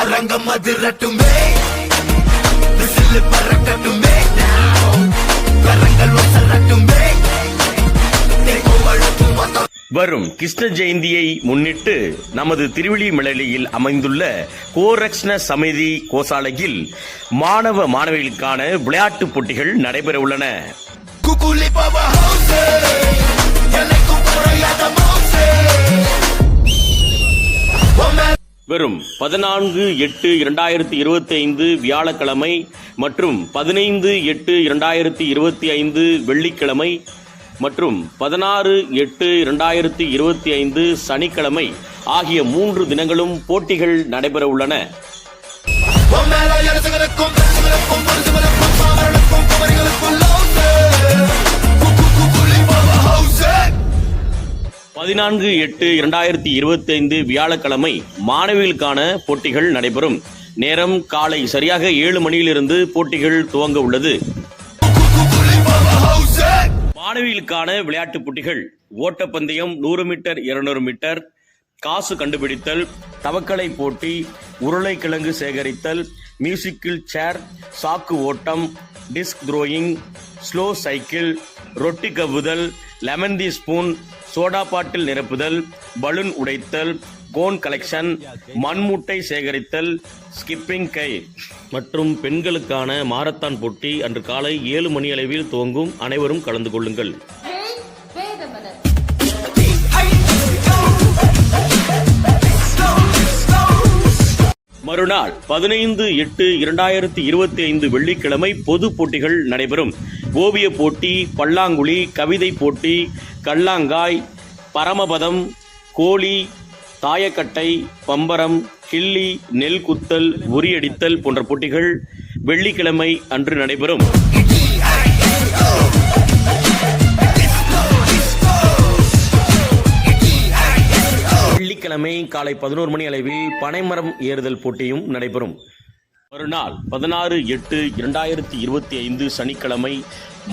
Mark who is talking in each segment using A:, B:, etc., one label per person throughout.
A: அரங்கம் அதிரட்டுமே, விசில் பறக்கட்டுமே, கரங்கள் வசரட்டுமே.
B: வரும் கிருஷ்ண ஜெயந்தியை முன்னிட்டு நமது திருவிழிமலையில் அமைந்துள்ள கோரக்ஷ்ண சமிதி கோசாலையில் மாணவ மாணவிகளுக்கான விளையாட்டுப் போட்டிகள் நடைபெற உள்ளன. வரும் 14/8/2025 வியாழக்கிழமை மற்றும் 15/8/2025 வெள்ளிக்கிழமை மற்றும் 16/8/2025 சனிக்கிழமை ஆகிய 3 தினங்களும் போட்டிகள் நடைபெற உள்ளன. 14/8/2025 வியாழக்கிழமை மாணவிகளுக்கான போட்டிகள் நடைபெறும். நேரம் காலை சரியாக 7 மணியிலிருந்து போட்டிகள் துவங்க உள்ளது. மாணவிகளுக்கான விளையாட்டுப் போட்டிகள்: ஓட்டப்பந்தயம், 100 மீட்டர், 200 மீட்டர், காசு கண்டுபிடித்தல், தவக்கலை போட்டி, உருளைக்கிழங்கு சேகரித்தல், மியூசிக்கல் சேர், சாக்கு ஓட்டம், டிஸ்க் த்ரோயிங், ஸ்லோ சைக்கிள், ரொட்டி கவ்வுதல், லெமன் தி ஸ்பூன், சோடா பாட்டில் நிரப்புதல், பலூன் உடைத்தல், கோன் கலெக்ஷன், மண்மூட்டை சேகரித்தல், ஸ்கிப்பிங் கை மற்றும் பெண்களுக்கான மாரத்தான் போட்டி அன்று காலை 7 மணி அளவில் துவங்கும். அனைவரும் கலந்து கொள்ளுங்கள். மறுநாள் 15/8/2025 வெள்ளிக்கிழமை பொது போட்டிகள் நடைபெறும். ஓவிய போட்டி, பல்லாங்குழி, கவிதை போட்டி, கல்லாங்காய், பரமபதம், கோழி, தாயக்கட்டை, பம்பரம், கிள்ளி, நெல் குத்தல், உரியடித்தல் போன்ற போட்டிகள் வெள்ளிக்கிழமை அன்று நடைபெறும். வெள்ளிக்கிழமை காலை 11 மணி அளவில் பனைமரம் ஏறுதல் போட்டியும் நடைபெறும். மறுநாள் 16/8/2025 சனிக்கிழமை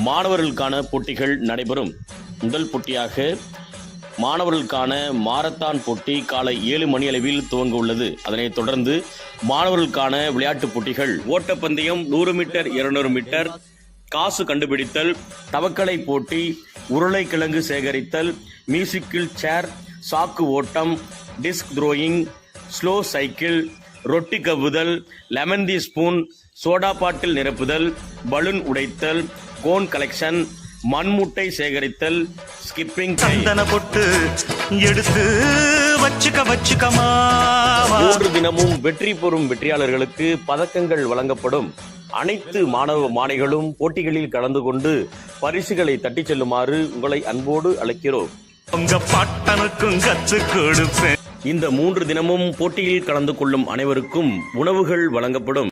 B: மாணவர்களுக்கான போட்டிகள் நடைபெறும். முதல் போட்டியாக மாணவர்களுக்கான மாரத்தான் போட்டி காலை 7 மணி அளவில் துவங்க உள்ளது. அதனைத் தொடர்ந்து மாணவர்களுக்கான விளையாட்டுப் போட்டிகள்: ஓட்டப்பந்தயம், 100 மீட்டர், 200 மீட்டர், காசு கண்டுபிடித்தல், தவக்கலை போட்டி, உருளைக்கிழங்கு சேகரித்தல், மியூசிக்கல் சேர், சாக்கு ஓட்டம், டிஸ்க் த்ரோயிங், ஸ்லோ சைக்கிள், ரொட்டி கவ்வுதல், லெமன் தி ஸ்பூன், சோடா பாட்டில் நிரப்புதல், பலூன் உடைத்தல், கோன் கலெக்ஷன், மண்மூட்டை சேகரித்தல், ஸ்கிப்பிங் கை.
C: பொட்டு எடுத்து வச்சுக்கமா.
B: 3 தினமும் வெற்றி பெறும் வெற்றியாளர்களுக்கு பதக்கங்கள் வழங்கப்படும். அனைத்து மாணவ மாணவிகளும் போட்டிகளில் கலந்து கொண்டு பரிசுகளை தட்டிச் செல்லுமாறு உங்களை அன்போடு அழைக்கிறோம்.
C: உங்க பாட்டனுக்கும் கத்து கொடுப்பேன்.
B: இந்த 3 தினமும் போட்டியில் கலந்து கொள்ளும் அனைவருக்கும் உணவுகள் வழங்கப்படும்.